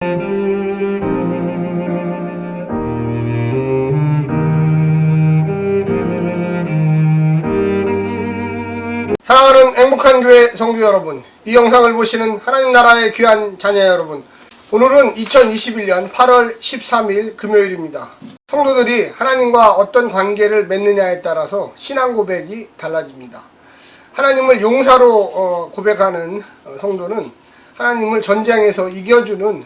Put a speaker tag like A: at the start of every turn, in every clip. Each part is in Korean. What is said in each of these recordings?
A: 사랑하는 행복한 교회 성도 여러분, 이 영상을 보시는 하나님 나라의 귀한 자녀 여러분, 오늘은 2021년 8월 13일 금요일입니다. 성도들이 하나님과 어떤 관계를 맺느냐에 따라서 신앙 고백이 달라집니다. 하나님을 용사로 고백하는 성도는 하나님을 전쟁에서 이겨주는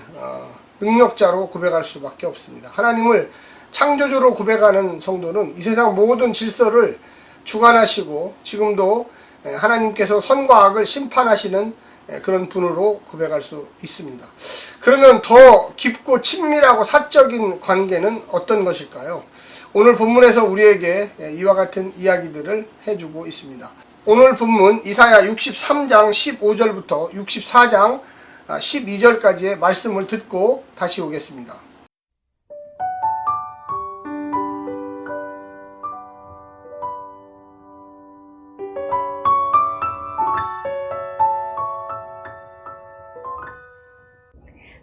A: 능력자로 고백할 수밖에 없습니다. 하나님을 창조주로 고백하는 성도는 이 세상 모든 질서를 주관하시고 지금도 하나님께서 선과 악을 심판하시는 그런 분으로 고백할 수 있습니다. 그러면 더 깊고 친밀하고 사적인 관계는 어떤 것일까요? 오늘 본문에서 우리에게 이와 같은 이야기들을 해주고 있습니다. 오늘 본문 이사야 63장 15절부터 64장 12절까지의 말씀을 듣고 다시 오겠습니다.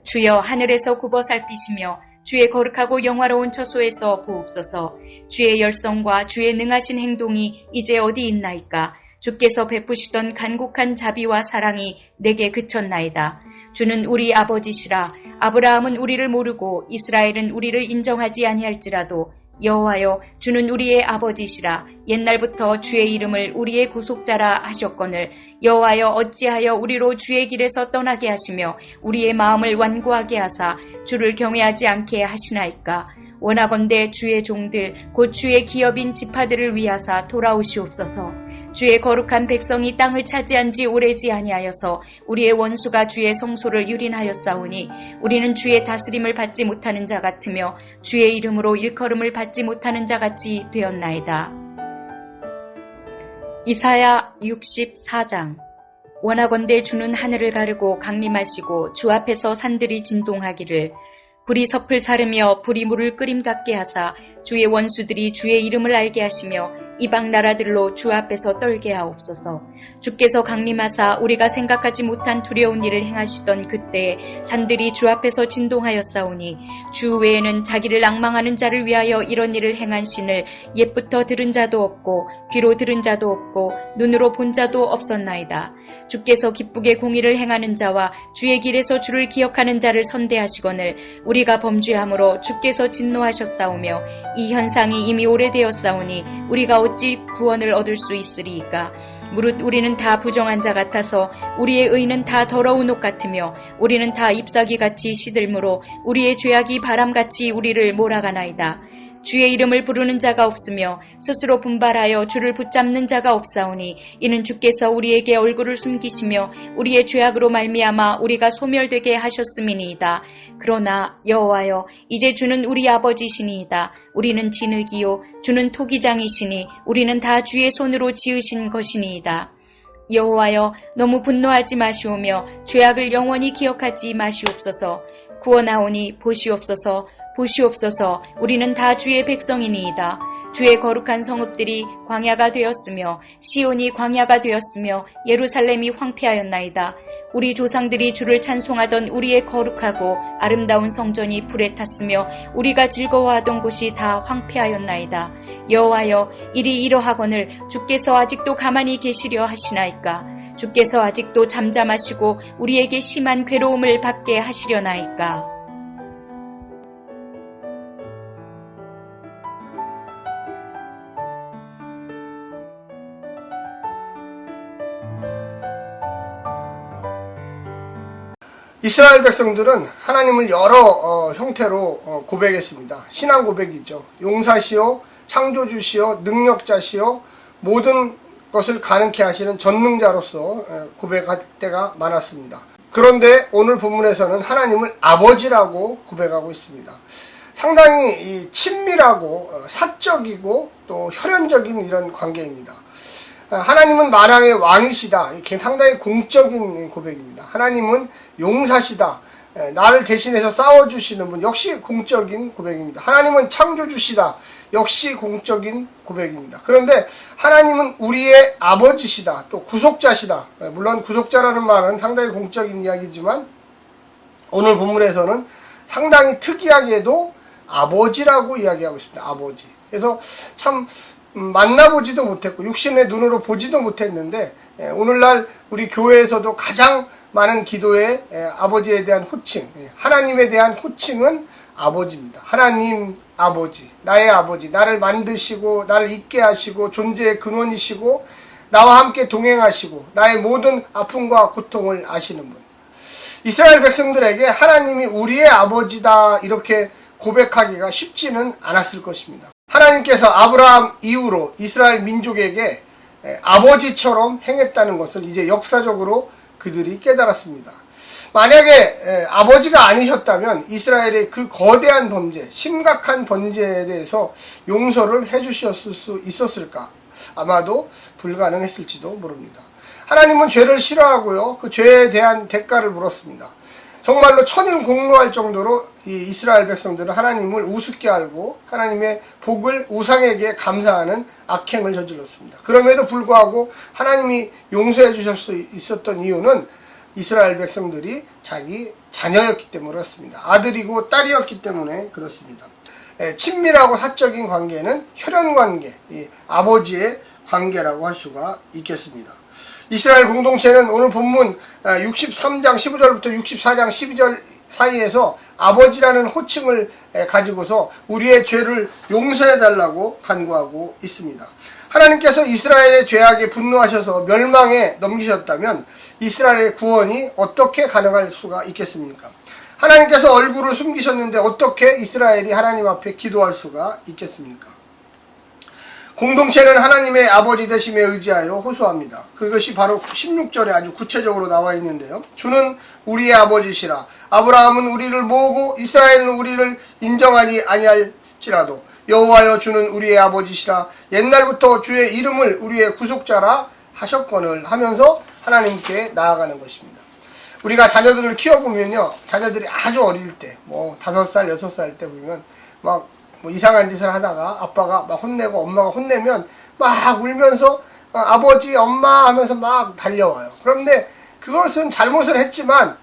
B: 주여 하늘에서 굽어 살피시며 주의 거룩하고 영화로운 처소에서 보옵소서. 주의 열성과 주의 능하신 행동이 이제 어디 있나이까? 주께서 베푸시던 간곡한 자비와 사랑이 내게 그쳤나이다. 주는 우리 아버지시라. 아브라함은 우리를 모르고 이스라엘은 우리를 인정하지 아니할지라도 여호와여, 주는 우리의 아버지시라. 옛날부터 주의 이름을 우리의 구속자라 하셨거늘 여호와여, 어찌하여 우리로 주의 길에서 떠나게 하시며 우리의 마음을 완고하게 하사 주를 경외하지 않게 하시나이까? 원하건대 주의 종들 곧 주의 기업인 지파들을 위하사 돌아오시옵소서. 주의 거룩한 백성이 땅을 차지한 지 오래지 아니하여서 우리의 원수가 주의 성소를 유린하였사오니 우리는 주의 다스림을 받지 못하는 자 같으며 주의 이름으로 일컬음을 받지 못하는 자 같이 되었나이다. 이사야 64장. 원하건대 주는 하늘을 가르고 강림하시고 주 앞에서 산들이 진동하기를 불이 섭을 사르며 불이 물을 끓임 같게 하사 주의 원수들이 주의 이름을 알게 하시며 이방 나라들로 주 앞에서 떨게 하옵소서. 주께서 강림하사 우리가 생각하지 못한 두려운 일을 행하시던 그때에 산들이 주 앞에서 진동하였사오니 주 외에는 자기를 앙망하는 자를 위하여 이런 일을 행한 신을 옛부터 들은 자도 없고 귀로 들은 자도 없고 눈으로 본 자도 없었나이다. 주께서 기쁘게 공의를 행하는 자와 주의 길에서 주를 기억하는 자를 선대하시거늘 우리가 범죄함으로 주께서 진노하셨사오며 이 현상이 이미 오래되었사오니 우리가 어찌 구원을 얻을 수 있으리이까? 무릇 우리는 다 부정한 자 같아서 우리의 의는 다 더러운 옷 같으며 우리는 다 잎사귀같이 시들므로 우리의 죄악이 바람같이 우리를 몰아가나이다. 주의 이름을 부르는 자가 없으며 스스로 분발하여 주를 붙잡는 자가 없사오니 이는 주께서 우리에게 얼굴을 숨기시며 우리의 죄악으로 말미암아 우리가 소멸되게 하셨음이니이다. 그러나 여호와여, 이제 주는 우리 아버지시니이다. 우리는 진흙이요 주는 토기장이시니 우리는 다 주의 손으로 지으신 것이니이다. 여호와여, 너무 분노하지 마시오며 죄악을 영원히 기억하지 마시옵소서. 구원하오니 보시옵소서. 보시옵소서. 우리는 다 주의 백성이니이다. 주의 거룩한 성읍들이 광야가 되었으며 시온이 광야가 되었으며 예루살렘이 황폐하였나이다. 우리 조상들이 주를 찬송하던 우리의 거룩하고 아름다운 성전이 불에 탔으며 우리가 즐거워하던 곳이 다 황폐하였나이다. 여호와여, 일이 이러하거늘 주께서 아직도 가만히 계시려 하시나이까? 주께서 아직도 잠잠하시고 우리에게 심한 괴로움을 받게 하시려나이까?
A: 이스라엘 백성들은 하나님을 여러 형태로 고백했습니다. 신앙 고백이죠. 용사시요, 창조주시요, 능력자시요, 모든 것을 가능케 하시는 전능자로서 고백할 때가 많았습니다. 그런데 오늘 본문에서는 하나님을 아버지라고 고백하고 있습니다. 상당히 친밀하고 사적이고 또 혈연적인 이런 관계입니다. 하나님은 만왕의 왕이시다. 이게 상당히 공적인 고백입니다. 하나님은 용사시다. 나를 대신해서 싸워주시는 분, 역시 공적인 고백입니다. 하나님은 창조주시다. 역시 공적인 고백입니다. 그런데 하나님은 우리의 아버지시다. 또 구속자시다. 물론 구속자라는 말은 상당히 공적인 이야기지만 오늘 본문에서는 상당히 특이하게도 아버지라고 이야기하고 있습니다. 아버지. 그래서 참 만나보지도 못했고 육신의 눈으로 보지도 못했는데 오늘날 우리 교회에서도 가장 많은 기도에 아버지에 대한 호칭, 하나님에 대한 호칭은 아버지입니다. 하나님 아버지, 나의 아버지, 나를 만드시고 나를 있게 하시고 존재의 근원이시고 나와 함께 동행하시고 나의 모든 아픔과 고통을 아시는 분. 이스라엘 백성들에게 하나님이 우리의 아버지다 이렇게 고백하기가 쉽지는 않았을 것입니다. 하나님께서 아브라함 이후로 이스라엘 민족에게 아버지처럼 행했다는 것을 이제 역사적으로 그들이 깨달았습니다. 만약에 아버지가 아니셨다면 이스라엘의 그 거대한 범죄, 심각한 범죄에 대해서 용서를 해주셨을 수 있었을까? 아마도 불가능했을지도 모릅니다. 하나님은 죄를 싫어하고요. 그 죄에 대한 대가를 물었습니다. 정말로 천일공노할 정도로 이 이스라엘 백성들은 하나님을 우습게 알고 하나님의 복을 우상에게 감사하는 악행을 저질렀습니다. 그럼에도 불구하고 하나님이 용서해 주실 수 있었던 이유는 이스라엘 백성들이 자기 자녀였기 때문에 그렇습니다. 아들이고 딸이었기 때문에 그렇습니다. 친밀하고 사적인 관계는 혈연관계, 아버지의 관계라고 할 수가 있겠습니다. 이스라엘 공동체는 오늘 본문 63장 15절부터 64장 12절 사이에서 아버지라는 호칭을 가지고서 우리의 죄를 용서해달라고 간구하고 있습니다. 하나님께서 이스라엘의 죄악에 분노하셔서 멸망에 넘기셨다면 이스라엘의 구원이 어떻게 가능할 수가 있겠습니까? 하나님께서 얼굴을 숨기셨는데 어떻게 이스라엘이 하나님 앞에 기도할 수가 있겠습니까? 공동체는 하나님의 아버지 되심에 의지하여 호소합니다. 그것이 바로 16절에 아주 구체적으로 나와 있는데요. 주는 우리의 아버지시라. 아브라함은 우리를 모으고 이스라엘은 우리를 인정하니 아니할지라도 여호와여 주는 우리의 아버지시라. 옛날부터 주의 이름을 우리의 구속자라 하셨거늘 하면서 하나님께 나아가는 것입니다. 우리가 자녀들을 키워보면요. 자녀들이 아주 어릴 때, 5살, 6살 때 보면 이상한 짓을 하다가 아빠가 막 혼내고 엄마가 혼내면 막 울면서 아버지, 엄마 하면서 막 달려와요. 그런데 그것은 잘못을 했지만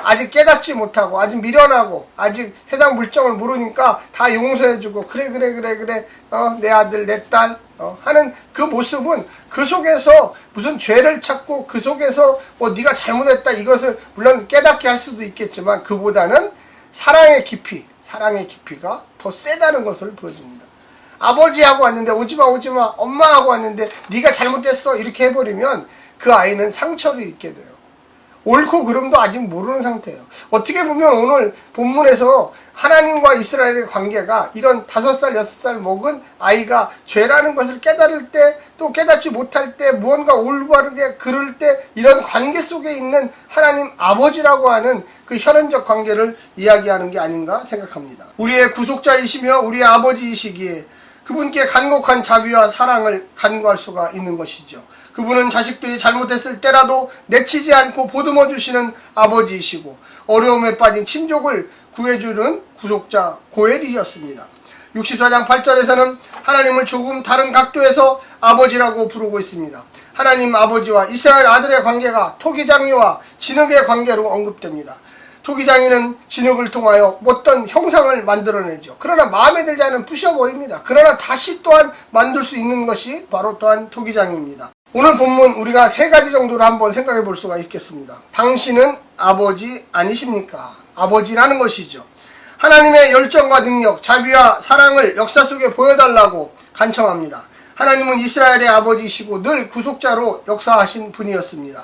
A: 아직 깨닫지 못하고 아직 미련하고 아직 세상 물정을 모르니까 다 용서해주고 그래 내 아들 내 딸 하는 그 모습은 그 속에서 무슨 죄를 찾고 그 속에서 네가 잘못했다 이것을 물론 깨닫게 할 수도 있겠지만 그보다는 사랑의 깊이가 더 세다는 것을 보여줍니다. 아버지하고 왔는데 오지마 엄마하고 왔는데 네가 잘못했어 이렇게 해버리면 그 아이는 상처를 입게 돼요. 옳고 그름도 아직 모르는 상태예요. 어떻게 보면 오늘 본문에서 하나님과 이스라엘의 관계가 이런 5살, 6살 먹은 아이가 죄라는 것을 깨달을 때 또 깨닫지 못할 때 무언가 올바르게 그럴 때 이런 관계 속에 있는 하나님 아버지라고 하는 그 혈연적 관계를 이야기하는 게 아닌가 생각합니다. 우리의 구속자이시며 우리의 아버지이시기에 그분께 간곡한 자비와 사랑을 간구할 수가 있는 것이죠. 그분은 자식들이 잘못했을 때라도 내치지 않고 보듬어 주시는 아버지이시고 어려움에 빠진 친족을 구해주는 구속자 고엘이셨습니다. 64장 8절에서는 하나님을 조금 다른 각도에서 아버지라고 부르고 있습니다. 하나님 아버지와 이스라엘 아들의 관계가 토기장이와 진흙의 관계로 언급됩니다. 토기장이는 진흙을 통하여 어떤 형상을 만들어내죠. 그러나 마음에 들지 않으면 부셔버립니다. 그러나 다시 또한 만들 수 있는 것이 바로 또한 토기장입니다. 오늘 본문 우리가 3가지 정도로 한번 생각해 볼 수가 있겠습니다. 당신은 아버지 아니십니까? 아버지라는 것이죠. 하나님의 열정과 능력, 자비와 사랑을 역사 속에 보여달라고 간청합니다. 하나님은 이스라엘의 아버지이시고 늘 구속자로 역사하신 분이었습니다.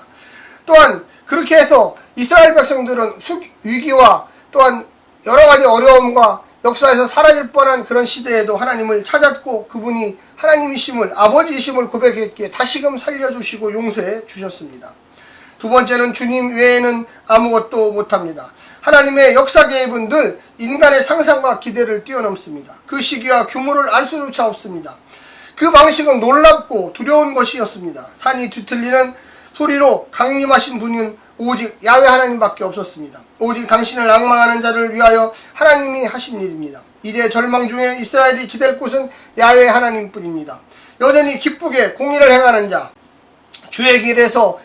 A: 또한 그렇게 해서 이스라엘 백성들은 위기와 또한 여러가지 어려움과 역사에서 사라질 뻔한 그런 시대에도 하나님을 찾았고 그분이 하나님이심을 아버지이심을 고백했기에 다시금 살려주시고 용서해 주셨습니다. 두 번째는 주님 외에는 아무것도 못합니다. 하나님의 역사 개입은 늘 인간의 상상과 기대를 뛰어넘습니다. 그 시기와 규모를 알 수조차 없습니다. 그 방식은 놀랍고 두려운 것이었습니다. 산이 뒤틀리는 소리로 강림하신 분은 오직 야훼 하나님밖에 없었습니다. 오직 당신을 앙망하는 자를 위하여 하나님이 하신 일입니다. 이제 절망 중에 이스라엘이 기댈 곳은 야훼 하나님뿐입니다. 여전히 기쁘게 공의를 행하는 자, 주의 길에서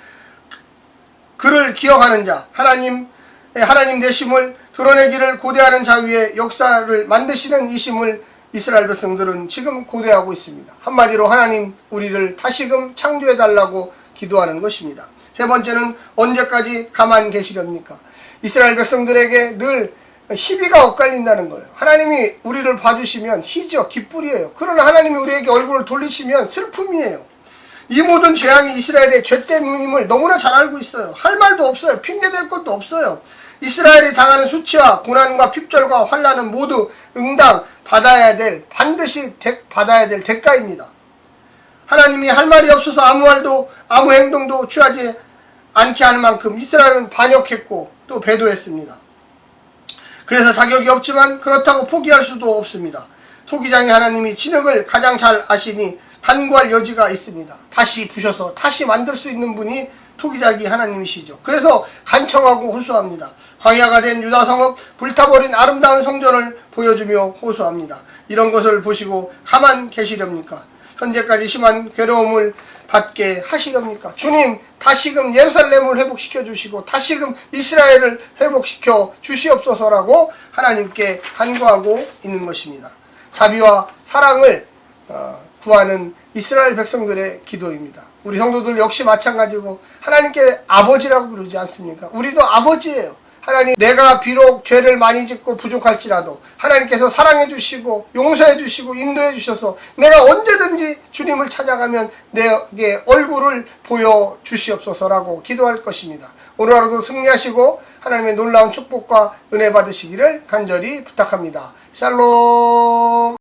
A: 그를 기억하는 자, 하나님 하나님 되심을 드러내기를 고대하는 자위의 역사를 만드시는 이심을 이스라엘 백성들은 지금 고대하고 있습니다. 한마디로 하나님 우리를 다시금 창조해달라고 기도하는 것입니다. 세 번째는 언제까지 가만히 계시렵니까? 이스라엘 백성들에게 늘 희비가 엇갈린다는 거예요. 하나님이 우리를 봐주시면 희죠, 기쁨이에요. 그러나 하나님이 우리에게 얼굴을 돌리시면 슬픔이에요. 이 모든 재앙이 이스라엘의 죄 때문임을 너무나 잘 알고 있어요. 할 말도 없어요. 핑계댈 것도 없어요. 이스라엘이 당하는 수치와 고난과 핍절과 환난은 모두 응당 받아야 될, 반드시 받아야 될 대가입니다. 하나님이 할 말이 없어서 아무 말도 아무 행동도 취하지 않게 할 만큼 이스라엘은 반역했고 또 배도했습니다. 그래서 자격이 없지만 그렇다고 포기할 수도 없습니다. 토기장의 하나님이 진흙을 가장 잘 아시니 간구할 여지가 있습니다. 다시 부셔서 다시 만들 수 있는 분이 토기장이 하나님이시죠. 그래서 간청하고 호소합니다. 광야가 된 유다 성읍, 불타버린 아름다운 성전을 보여주며 호소합니다. 이런 것을 보시고 가만 계시렵니까? 현재까지 심한 괴로움을 받게 하시렵니까? 주님, 다시금 예루살렘을 회복시켜 주시고 다시금 이스라엘을 회복시켜 주시옵소서라고 하나님께 간구하고 있는 것입니다. 자비와 사랑을 구하는 이스라엘 백성들의 기도입니다. 우리 성도들 역시 마찬가지고 하나님께 아버지라고 부르지 않습니까? 우리도 아버지예요. 하나님, 내가 비록 죄를 많이 짓고 부족할지라도 하나님께서 사랑해 주시고 용서해 주시고 인도해 주셔서 내가 언제든지 주님을 찾아가면 내게 얼굴을 보여 주시옵소서라고 기도할 것입니다. 오늘 하루도 승리하시고 하나님의 놀라운 축복과 은혜 받으시기를 간절히 부탁합니다. 샬롬.